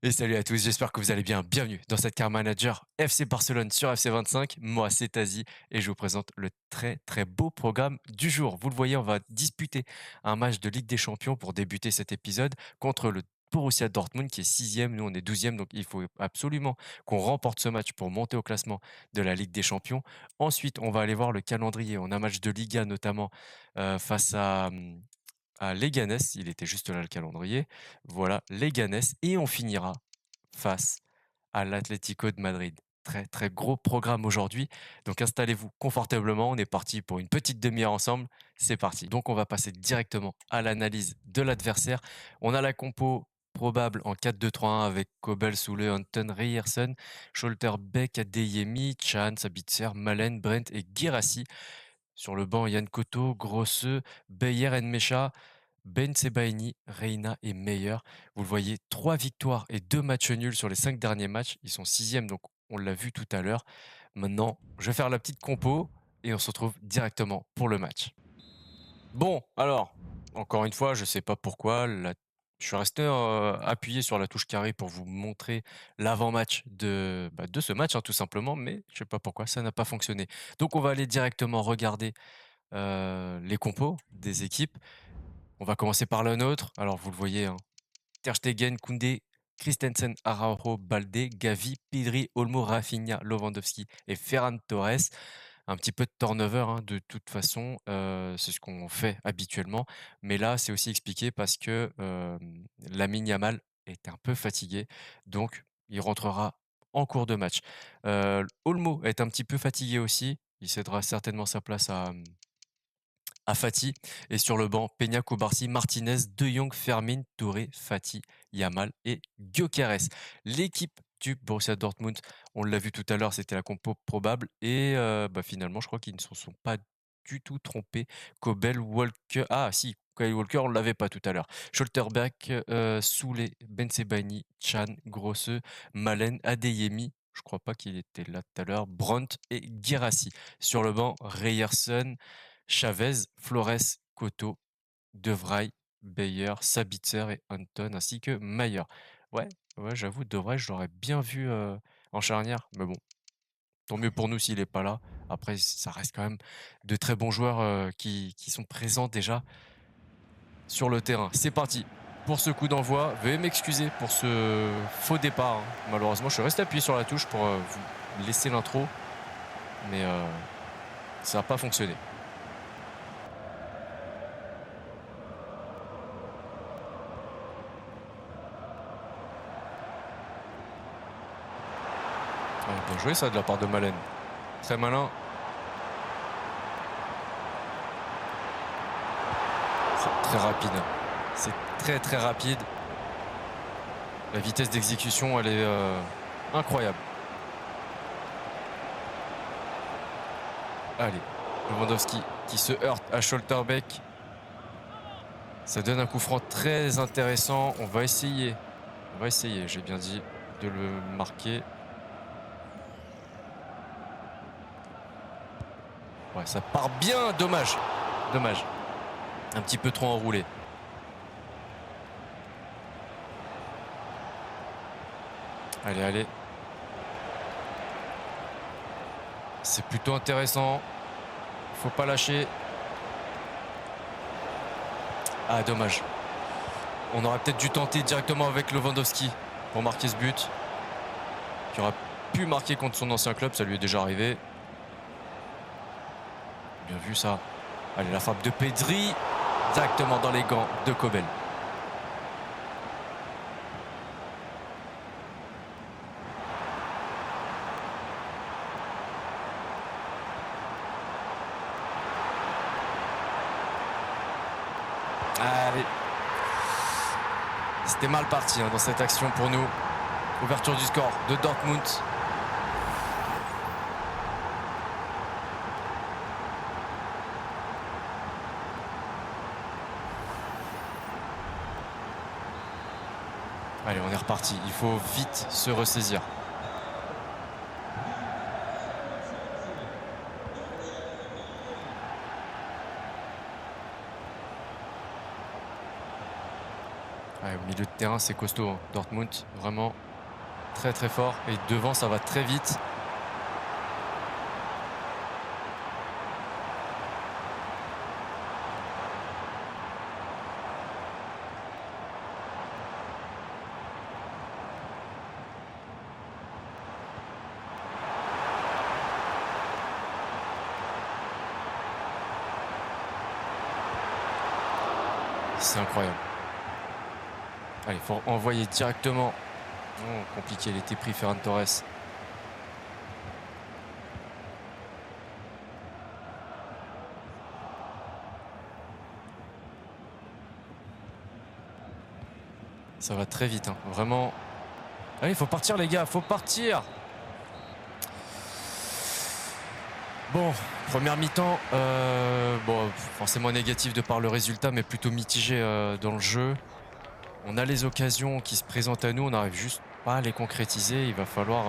Et salut à tous, j'espère que vous allez bien. Bienvenue dans cette Car Manager FC Barcelone sur FC25. Moi, c'est Tazi et je vous présente le très très beau programme du jour. Vous le voyez, on va disputer un match de Ligue des Champions pour débuter cet épisode contre le Borussia Dortmund qui est sixième. Nous, on est 12e, donc il faut absolument qu'on remporte ce match pour monter au classement de la Ligue des Champions. Ensuite, on va aller voir le calendrier. On a un match de Liga notamment face à Leganés, il était juste là le calendrier. Voilà, Leganés. Et on finira face à l'Atlético de Madrid. Très très gros programme aujourd'hui. Donc installez-vous confortablement. On est parti pour une petite demi-heure ensemble. C'est parti. Donc on va passer directement à l'analyse de l'adversaire. On a la compo probable en 4-2-3-1 avec Kobel, Soule, Anton, Ryerson, Scholterbeck, Adeyemi, Chan, Sabitzer, Malen, Brent et Guirassy. Sur le banc, Yann Koto, Grosse, Beyer, Nmecha, Ben Sebaini, Reina et Meyer. Vous le voyez, 3 victoires et 2 matchs nuls sur les 5 derniers matchs. Ils sont sixièmes, donc on l'a vu tout à l'heure. Maintenant, je vais faire la petite compo et on se retrouve directement pour le match. Bon, alors, encore une fois, je ne sais pas pourquoi, je suis resté appuyé sur la touche carré pour vous montrer l'avant-match de ce match, hein, tout simplement, mais je ne sais pas pourquoi, ça n'a pas fonctionné. Donc on va aller directement regarder les compos des équipes. On va commencer par la nôtre. Alors, vous le voyez, hein, Ter Stegen, Koundé, Christensen, Araujo, Balde, Gavi, Pedri, Olmo, Rafinha, Lewandowski et Ferran Torres. Un petit peu de turnover, hein, de toute façon, c'est ce qu'on fait habituellement. Mais là, c'est aussi expliqué parce que Lamine Yamal est un peu fatigué, donc il rentrera en cours de match. Olmo est un petit peu fatigué aussi. Il cédera certainement sa place à Fati. Et sur le banc, Peña, Koubarsi, Martinez, De Jong, Fermin, Touré, Fati, Yamal et Gyökeres. L'équipe du Borussia Dortmund, on l'a vu tout à l'heure, c'était la compo probable. Et finalement, je crois qu'ils ne se sont pas du tout trompés. Kobel, Walker... Ah si, Kyle Walker, on ne l'avait pas tout à l'heure. Scholterbeck, Soule, Bensebaini, Chan, Grosse, Malen, Adeyemi, je crois pas qu'il était là tout à l'heure, Brandt et Guirassy. Sur le banc, Ryerson, Chavez, Flores, Coto, De Vrij, Beyer, Sabitzer et Anton, ainsi que Mayer. Ouais, ouais, j'avoue, De Vrij, je l'aurais bien vu en charnière, mais bon, tant mieux pour nous s'il n'est pas là. Après, ça reste quand même de très bons joueurs qui sont présents déjà sur le terrain. C'est parti pour ce coup d'envoi. Veuillez m'excuser pour ce faux départ, hein. Malheureusement, je suis resté appuyé sur la touche pour vous laisser l'intro, mais ça n'a pas fonctionné. Ouais, bien joué ça de la part de Malen. Très malin. C'est très rapide. C'est très très rapide. La vitesse d'exécution, elle est incroyable. Allez, Lewandowski qui se heurte à Scholterbeck. Ça donne un coup franc très intéressant. On va essayer, j'ai bien dit, de le marquer. Ouais, ça part bien, dommage. Dommage. Un petit peu trop enroulé. Allez, allez. C'est plutôt intéressant. Faut pas lâcher. Ah, dommage. On aurait peut-être dû tenter directement avec Lewandowski pour marquer ce but. Qui aurait pu marquer contre son ancien club, ça lui est déjà arrivé. Bien vu ça. Allez, la frappe de Pedri. Directement dans les gants de Kobel. Allez. C'était mal parti dans cette action pour nous. Ouverture du score de Dortmund. Allez, on est reparti. Il faut vite se ressaisir. Milieu de terrain, c'est costaud, hein. Dortmund, vraiment très très fort. Et devant, ça va très vite. C'est incroyable. Allez, il faut envoyer directement. Oh, compliqué, il était pris Ferran Torres. Ça va très vite, hein. Vraiment. Allez, il faut partir les gars, faut partir. Bon, première mi-temps, bon, forcément négatif de par le résultat, mais plutôt mitigé dans le jeu. On a les occasions qui se présentent à nous, on n'arrive juste pas à les concrétiser. Il va falloir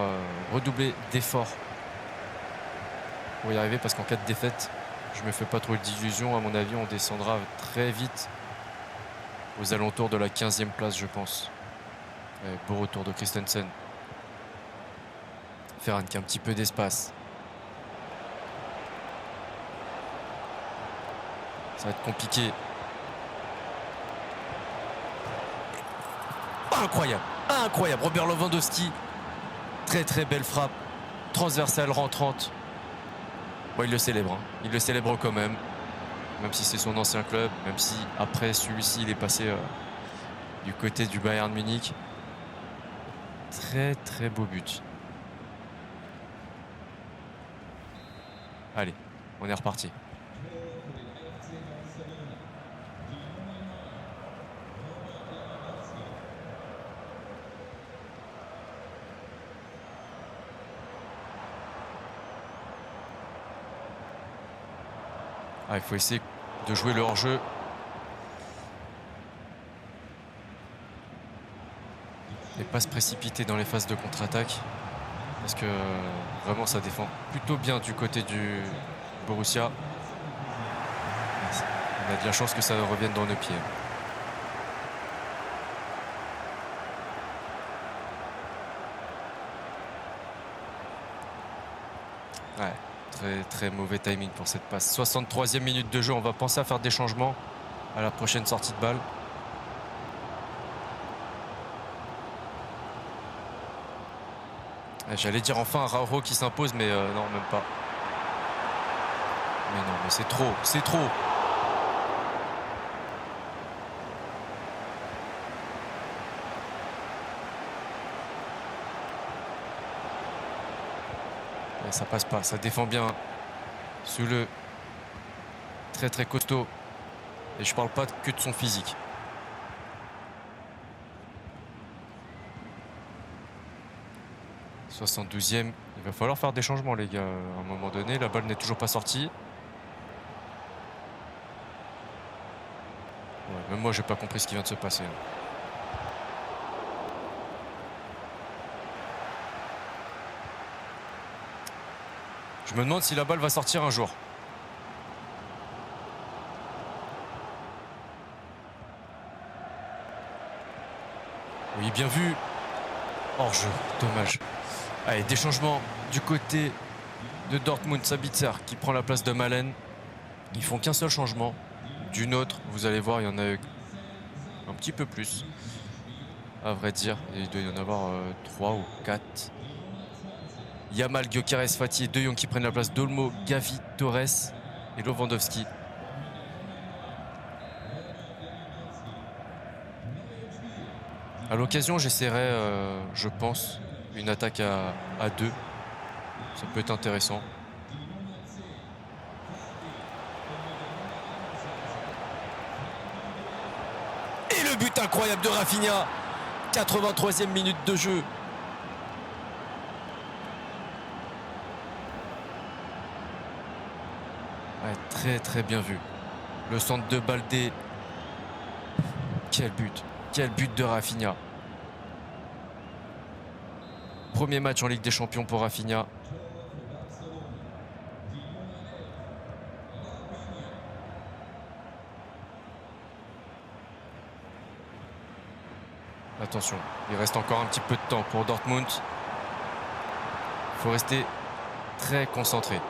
redoubler d'efforts pour y arriver, parce qu'en cas de défaite, je me fais pas trop d'illusions. À mon avis, on descendra très vite aux alentours de la 15e place, je pense. Et beau retour de Christensen. Ferran qui a un petit peu d'espace. Ça va être compliqué. Incroyable, incroyable. Robert Lewandowski. Très très belle frappe. Transversale rentrante. Bon, il le célèbre, hein. Il le célèbre quand même. Même si c'est son ancien club. Même si après celui-ci, il est passé du côté du Bayern Munich. Très très beau but. Allez, on est reparti. Ah, il faut essayer de jouer le hors-jeu. Et pas se précipiter dans les phases de contre-attaque. Parce que vraiment ça défend plutôt bien du côté du Borussia. On a de la chance que ça revienne dans nos pieds. Ouais, très très mauvais timing pour cette passe. 63e minute de jeu, on va penser à faire des changements à la prochaine sortie de balle. J'allais dire enfin Araujo qui s'impose, mais non, même pas. Mais non, mais c'est trop, c'est trop. Mais ça passe pas, ça défend bien. Sous le très très costaud. Et je parle pas que de son physique. « 72e, il va falloir faire des changements les gars. À un moment donné, la balle n'est toujours pas sortie. Ouais, même moi, j'ai pas compris ce qui vient de se passer. Je me demande si la balle va sortir un jour. Oui, bien vu. Hors-jeu, dommage. Allez, des changements du côté de Dortmund. Sabitzer qui prend la place de Malen. Ils font qu'un seul changement. D'une autre, vous allez voir, il y en a un petit peu plus. À vrai dire, il doit y en avoir 3 ou 4. Yamal, Gyökeres, Fati et De Jong qui prennent la place d'Olmo, Gavi, Torres et Lewandowski. À l'occasion, j'essaierai, je pense, une attaque à 2. Ça peut être intéressant. Et le but incroyable de Rafinha. 83e minute de jeu. Ouais, très très bien vu. Le centre de Baldé. Quel but. Quel but de Rafinha. Premier match en Ligue des Champions pour Rafinha. Attention, il reste encore un petit peu de temps pour Dortmund. Il faut rester très concentré.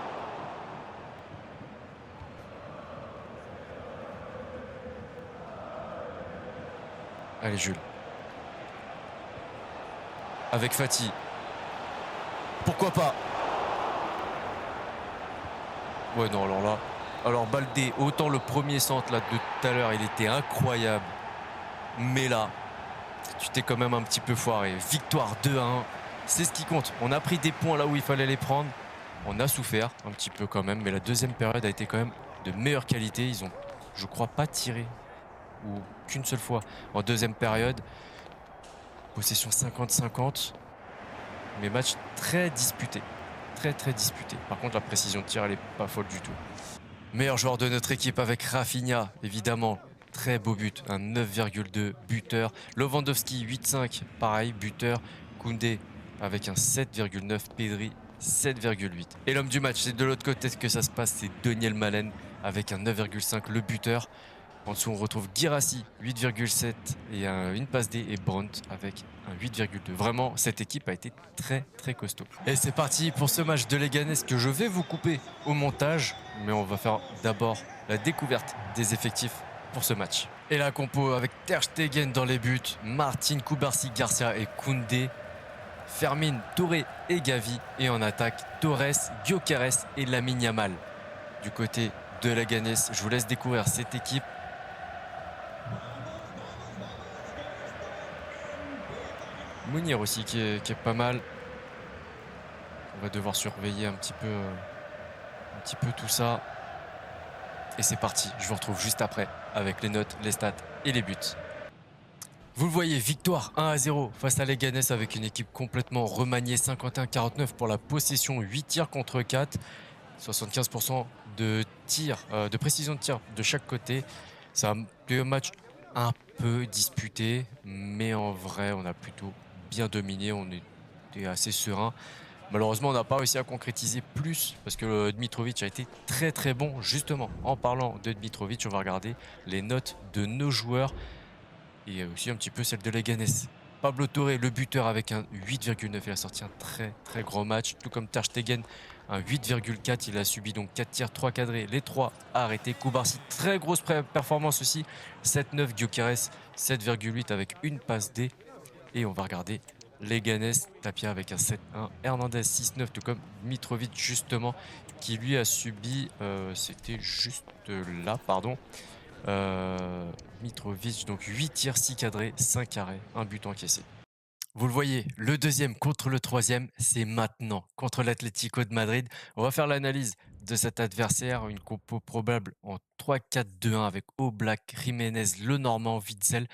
Allez Jules. Avec Fati. Pourquoi pas? Ouais non alors là. Alors Baldé, autant le premier centre là de tout à l'heure, il était incroyable. Mais là, tu t'es quand même un petit peu foiré. Victoire 2-1. C'est ce qui compte. On a pris des points là où il fallait les prendre. On a souffert un petit peu quand même. Mais la deuxième période a été quand même de meilleure qualité. Ils ont, je crois, pas tiré. Ou qu'une seule fois en deuxième période. Possession 50-50. Mais match très disputé. Très disputé. Par contre, la précision de tir, elle est pas folle du tout. Meilleur joueur de notre équipe avec Rafinha, évidemment. Très beau but, un 9,2 buteur. Lewandowski, 8,5, pareil, buteur. Koundé avec un 7,9, Pedri, 7,8. Et l'homme du match, c'est de l'autre côté que ça se passe, c'est Daniel Malen avec un 9,5, le buteur. En dessous, on retrouve Guirassy, 8,7 et une passe D, et Brandt avec un 8,2. Vraiment, cette équipe a été très costaud. Et c'est parti pour ce match de Leganés que je vais vous couper au montage. Mais on va faire d'abord la découverte des effectifs pour ce match. Et la compo avec Ter Stegen dans les buts, Martin, Kubarsi, Garcia et Koundé, Fermin, Touré et Gavi. Et en attaque, Torres, Gyökeres et Lamine Yamal. Du côté de Leganés, je vous laisse découvrir cette équipe. Mounir aussi qui est pas mal. On va devoir surveiller un petit peu tout ça. Et c'est parti, je vous retrouve juste après avec les notes, les stats et les buts. Vous le voyez, victoire 1-0 face à Leganés avec une équipe complètement remaniée. 51-49 pour la possession, 8 tirs contre 4. 75% de tir, de précision de tir de chaque côté. C'est un match un peu disputé, mais en vrai, on a plutôt bien dominé. On était assez serein. Malheureusement, on n'a pas réussi à concrétiser plus parce que Dmitrovic a été très bon. Justement, en parlant de Dmitrovic, on va regarder les notes de nos joueurs et aussi un petit peu celle de Leganés. Pablo Torre, le buteur, avec un 8,9. Il a sorti un très gros match, tout comme Ter Stegen, un 8,4. Il a subi donc 4 tirs, 3 cadrés, les 3 arrêtés. Kubarsi, très grosse performance aussi, 7,9. Gyökeres, 7,8 avec une passe D. Et on va regarder Leganés, Tapia avec un 7,1. Hernandez, 6,9, tout comme Mitrovic justement, qui lui a subi, c'était juste là, pardon. Mitrovic, donc 8 tirs, 6 cadrés, 5 arrêts, un but encaissé. Vous le voyez, le deuxième contre le troisième, c'est maintenant, contre l'Atlético de Madrid. On va faire l'analyse de cet adversaire, une compo probable en 3-4-2-1 avec Oblak, Jiménez, Lenormand, Witzel,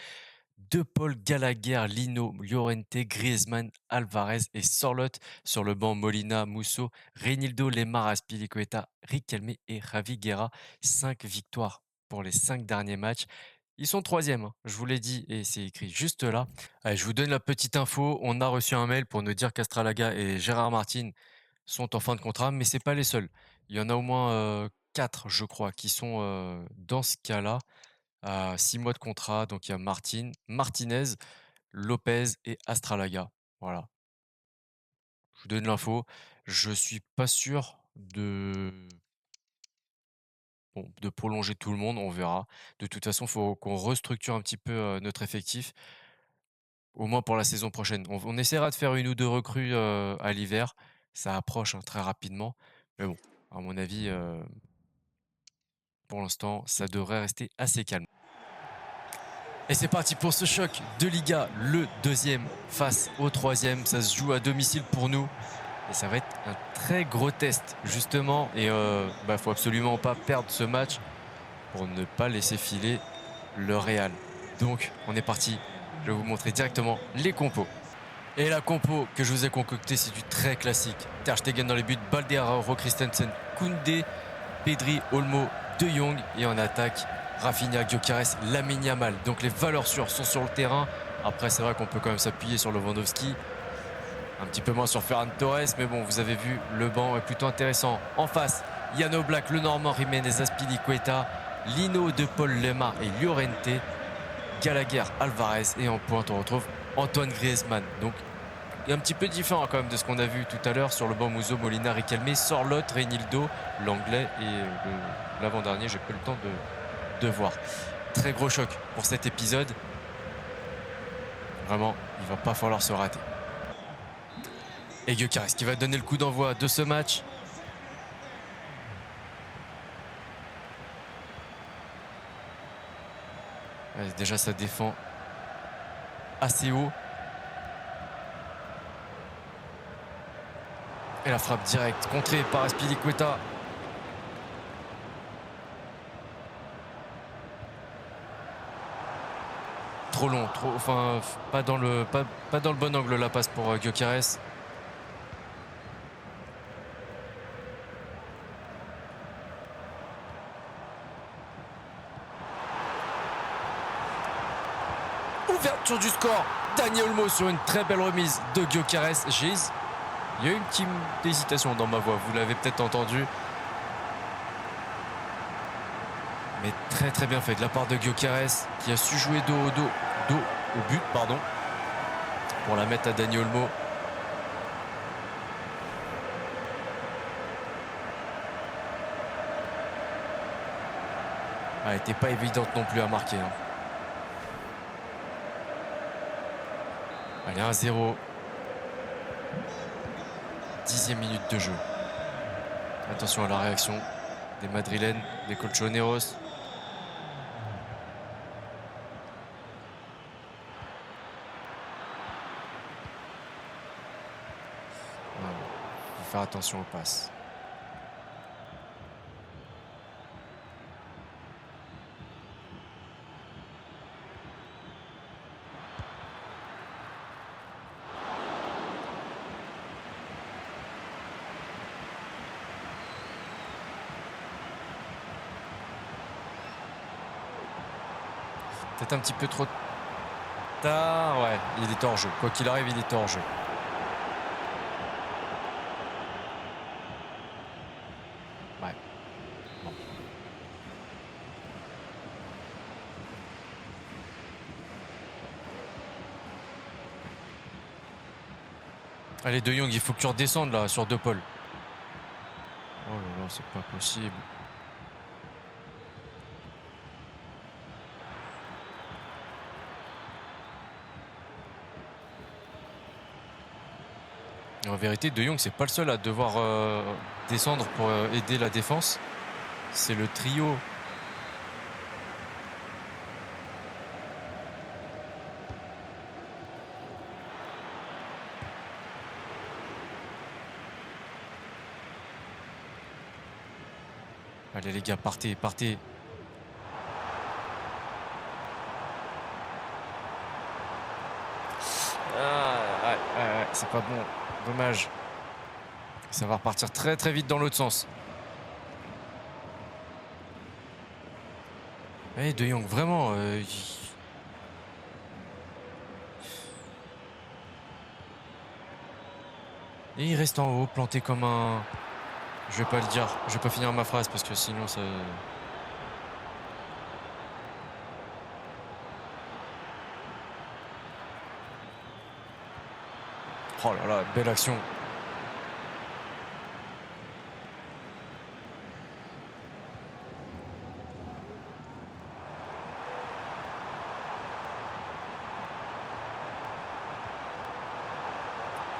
De Paul, Gallagher, Lino, Llorente, Griezmann, Alvarez et Sorloth. Sur le banc, Molina, Musso, Reinildo, Lemar, Azpilicueta, Riquelme et Javi Guerra. 5 victoires pour les 5 derniers matchs. Ils sont troisième, je vous l'ai dit, et c'est écrit juste là. Allez, je vous donne la petite info. On a reçu un mail pour nous dire qu'Astralaga et Gérard Martin sont en fin de contrat, mais ce n'est pas les seuls. Il y en a au moins 4, je crois, qui sont dans ce cas-là. 6 mois de contrat, donc il y a Martinez, Lopez et Astralaga. Voilà. Je vous donne l'info. Je suis pas sûr de prolonger tout le monde, on verra. De toute façon, il faut qu'on restructure un petit peu notre effectif, au moins pour la saison prochaine. On essaiera de faire une ou deux recrues à l'hiver. Ça approche très rapidement. Mais bon, à mon avis, pour l'instant, ça devrait rester assez calme. Et c'est parti pour ce choc de Liga, le deuxième face au troisième. Ça se joue à domicile pour nous. Et ça va être un très gros test, justement. Et faut absolument pas perdre ce match pour ne pas laisser filer le Real. Donc, on est parti. Je vais vous montrer directement les compos. Et la compo que je vous ai concoctée, c'est du très classique. Ter Stegen dans les buts, Balde, Christensen, Koundé, Pedri, Olmo, De Jong. Et en attaque, Rafinha, Gyökeres, Lamine Yamal. Donc les valeurs sûres sont sur le terrain. Après, c'est vrai qu'on peut quand même s'appuyer sur Lewandowski. Un petit peu moins sur Ferran Torres. Mais bon, vous avez vu, le banc est plutôt intéressant. En face, Jan Oblak, Lenormand, Jiménez, Azpilicueta, Lino, De Paul, Lemar et Llorente. Gallagher, Alvarez. Et en pointe, on retrouve Antoine Griezmann. Donc, il est un petit peu différent quand même de ce qu'on a vu tout à l'heure sur le banc. Muso, Molina, Riquelme, Sorloth, Reinildo, l'anglais et l'avant-dernier, j'ai pas eu le temps de voir. Très gros choc pour cet épisode. Vraiment, il va pas falloir se rater. Et Gyökeres qui va donner le coup d'envoi de ce match. Ouais, déjà, ça défend assez haut. Et la frappe directe, contrée par Azpilicueta. Trop long, enfin, pas dans le bon angle la passe pour Gyökeres. Ouverture du score, Dani Olmo sur une très belle remise de Gyökeres. Il y a eu une petite hésitation dans ma voix, vous l'avez peut-être entendu. Mais très très bien fait de la part de Gyökeres qui a su jouer dos au but, pardon, pour la mettre à Dani Olmo. Elle n'était pas évidente non plus à marquer. Hein. Allez, 1-0. 10e minute de jeu. Attention à la réaction des Madrilènes, des Colchoneros. Il faut faire attention aux passes. Peut-être un petit peu trop tard. Ouais, il est hors jeu. Quoi qu'il arrive, il est hors jeu. Ouais. Bon. Allez, De Jong, il faut que tu redescendes là sur De Paul. Oh là là, c'est pas possible. En vérité, De Jong, c'est pas le seul à devoir descendre pour aider la défense. C'est le trio. Allez les gars, partez. Ouais, c'est pas bon. Dommage. Ça va repartir très très vite dans l'autre sens. Et De Jong, vraiment. Et il reste en haut, planté comme un... Je vais pas le dire. Je vais pas finir ma phrase parce que sinon ça... Oh là là, belle action.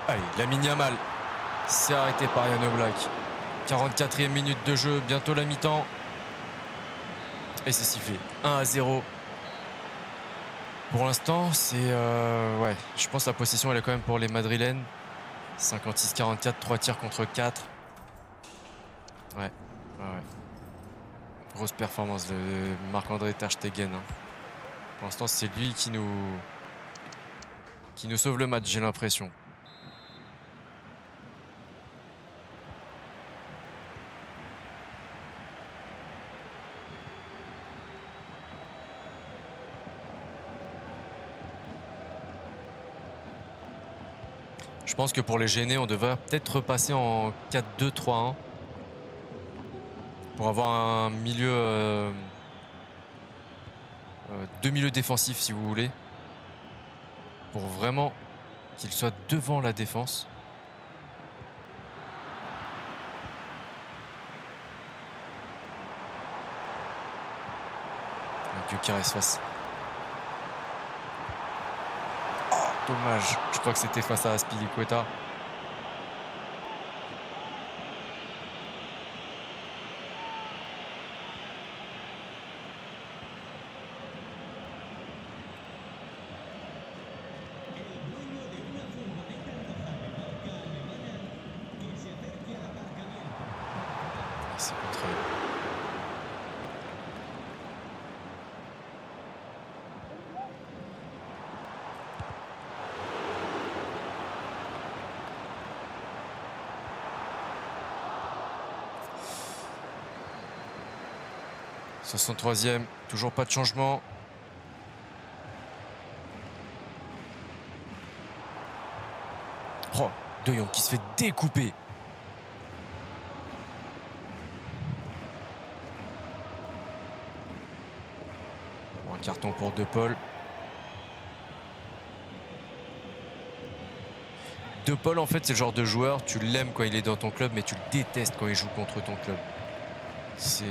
Allez, Lamine Yamal. C'est arrêté par Jan Oblak. 44e minute de jeu, bientôt la mi-temps. Et c'est sifflé. 1-0. Pour l'instant, c'est... ouais, je pense que la possession, elle est quand même pour les Madrilènes. 56-44, 3 tirs contre 4. Ouais. Grosse performance de Marc-André Ter Stegen. Hein. Pour l'instant, c'est lui qui nous sauve le match, j'ai l'impression. Je pense que pour les gêner, on devrait peut-être repasser en 4-2-3-1 pour avoir un milieu, deux milieux défensifs si vous voulez, pour vraiment qu'il soit devant la défense. Gyökeres face. Oh, dommage. Je crois que c'était face à Azpilicueta. C'est contré. « 63e, toujours pas de changement. » Oh, De Jong qui se fait découper. Bon, un carton pour De Paul. De Paul, en fait, c'est le genre de joueur, tu l'aimes quand il est dans ton club, mais tu le détestes quand il joue contre ton club. C'est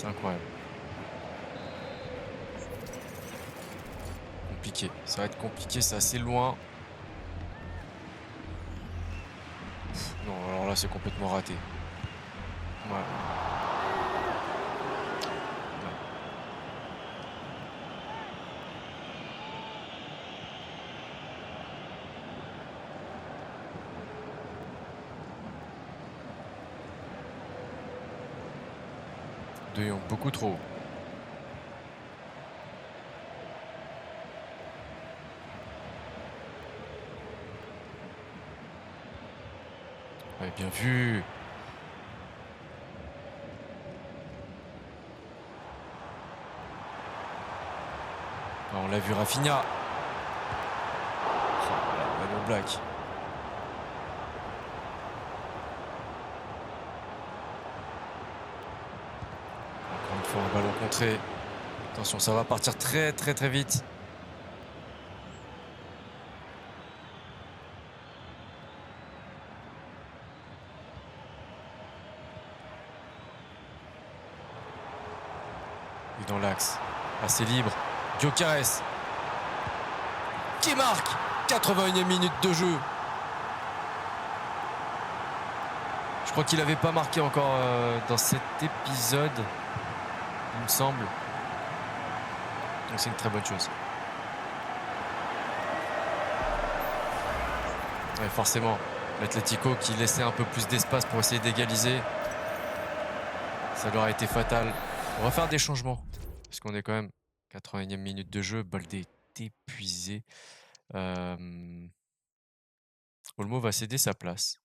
incroyable. Compliqué. Ça va être compliqué, c'est assez loin. Non, alors là, c'est complètement raté. Ouais. De Jong, beaucoup trop haut. Ouais, bien vu. On l'a vu, Rafinha. Oh, le black. Encore une fois, un ballon contré. Attention, ça va partir très très très vite. Et dans l'axe, assez libre. Gyökeres qui marque. 81e minute de jeu. Je crois qu'il n'avait pas marqué encore dans cet épisode, il me semble. Donc c'est une très bonne chose. Ouais, forcément, l'Atlético qui laissait un peu plus d'espace pour essayer d'égaliser, ça leur a été fatal. On va faire des changements, parce qu'on est quand même 81e minute de jeu. Baldé est épuisé. Olmo va céder sa place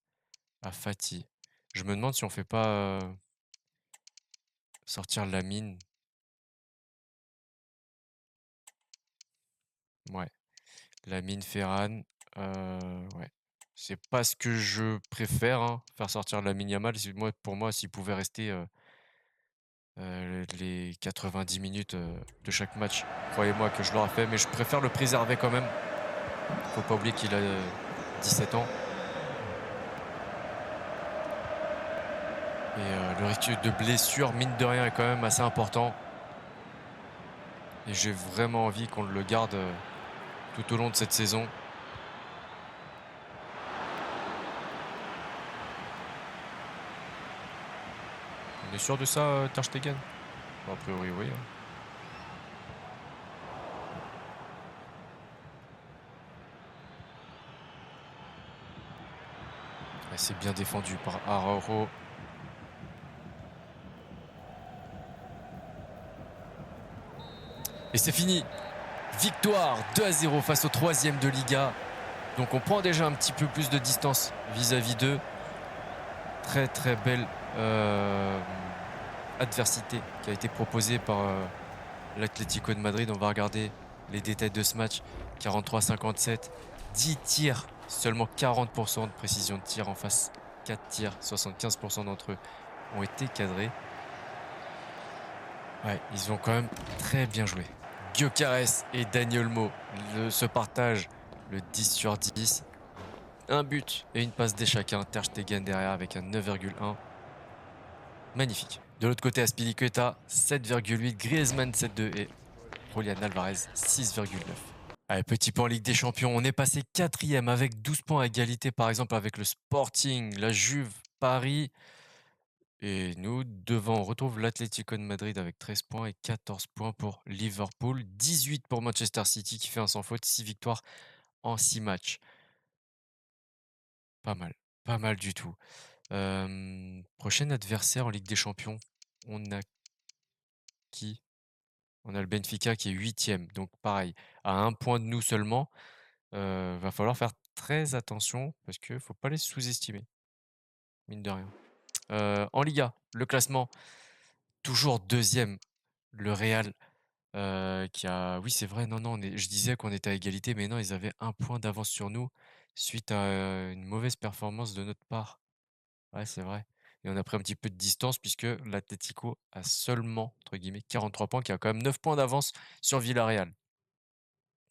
à Fati. Je me demande si on fait pas sortir Lamine. Ouais. Lamine, Ferran. Ouais. C'est pas ce que je préfère, hein, faire sortir Lamine Yamal. Pour moi, s'il pouvait rester les 90 minutes de chaque match, croyez-moi que je l'aurais fait. Mais je préfère le préserver quand même. Faut pas oublier qu'il a 17 ans. Et le risque de blessure, mine de rien, est quand même assez important. Et j'ai vraiment envie qu'on le garde tout au long de cette saison. On est sûr de ça, Ter Stegen? Bon, a priori, oui. C'est bien défendu par Araujo. Et c'est fini. Victoire 2-0 face au 3e de Liga. Donc on prend déjà un petit peu plus de distance vis-à-vis d'eux. Très très belle adversité qui a été proposée par l'Atlético de Madrid. On va regarder les détails de ce match. 43-57, 10 tirs, seulement 40% de précision de tir en face. 4 tirs, 75% d'entre eux ont été cadrés. Ouais, ils ont quand même très bien joué. Gyökeres et Dani Olmo se partagent le 10 sur 10. Un but et une passe D chacun. Ter Stegen derrière avec un 9,1. Magnifique. De l'autre côté, Azpilicueta, 7,8. Griezmann, 7,2. Et Julian Alvarez, 6,9. Allez, petit point en Ligue des Champions. On est passé quatrième avec 12 points à égalité, par exemple, avec le Sporting, la Juve, Paris. Et nous, devant, on retrouve l'Atlético de Madrid avec 13 points et 14 points pour Liverpool. 18 pour Manchester City qui fait un sans faute, 6 victoires en 6 matchs. Pas mal du tout. Prochain adversaire en Ligue des Champions, on a qui? On a le Benfica qui est 8e. Donc pareil, à un point de nous seulement. Va falloir faire très attention parce que faut pas les sous-estimer, mine de rien. En Liga, le classement, toujours deuxième, le Real, qui a oui, c'est vrai, non, non, je disais qu'on était à égalité, mais non, ils avaient un point d'avance sur nous suite à, une mauvaise performance de notre part. Ouais, c'est vrai et on a pris un petit peu de distance puisque l'Atlético a seulement, entre guillemets, 43 points, qui a quand même 9 points d'avance sur Villarreal.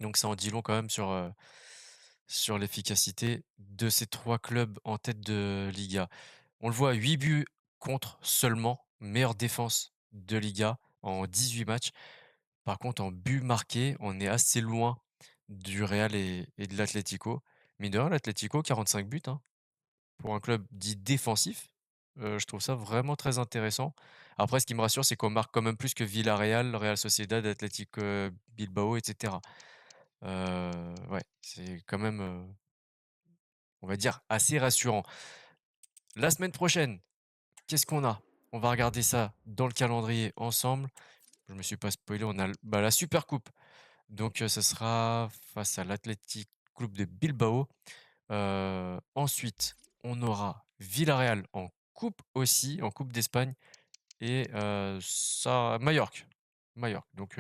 Donc ça en dit long quand même sur l'efficacité de ces 3 clubs en tête de Liga. On le voit, 8 buts contre seulement, meilleure défense de Liga en 18 matchs. Par contre, en buts marqués, on est assez loin du Real et de l'Atlético. Mine de rien, l'Atlético, 45 buts, hein, pour un club dit défensif. Je trouve ça vraiment très intéressant. Après, ce qui me rassure, c'est qu'on marque quand même plus que Villarreal, Real Sociedad, Athletic, Bilbao, et cetera. Ouais, c'est quand même, on va dire, assez rassurant. La semaine prochaine, qu'est-ce qu'on a? On va regarder ça dans le calendrier ensemble. Je me suis pas spoilé, on a la Super Coupe. Donc, ce sera face à l'Athletic Club de Bilbao. Ensuite, on aura Villarreal en coupe aussi, en coupe d'Espagne et ça Majorque. Majorque. Donc,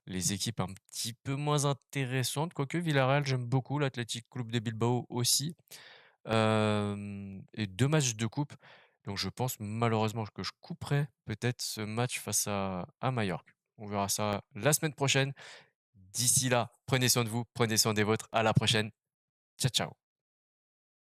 les équipes un petit peu moins intéressantes, quoique Villarreal, j'aime beaucoup, l'Athletic Club de Bilbao aussi. Et 2 matchs de coupe. Donc je pense malheureusement que je couperai peut-être ce match face à Majorque. On verra ça la semaine prochaine. D'ici là, prenez soin de vous, prenez soin des vôtres. À la prochaine. Ciao, ciao.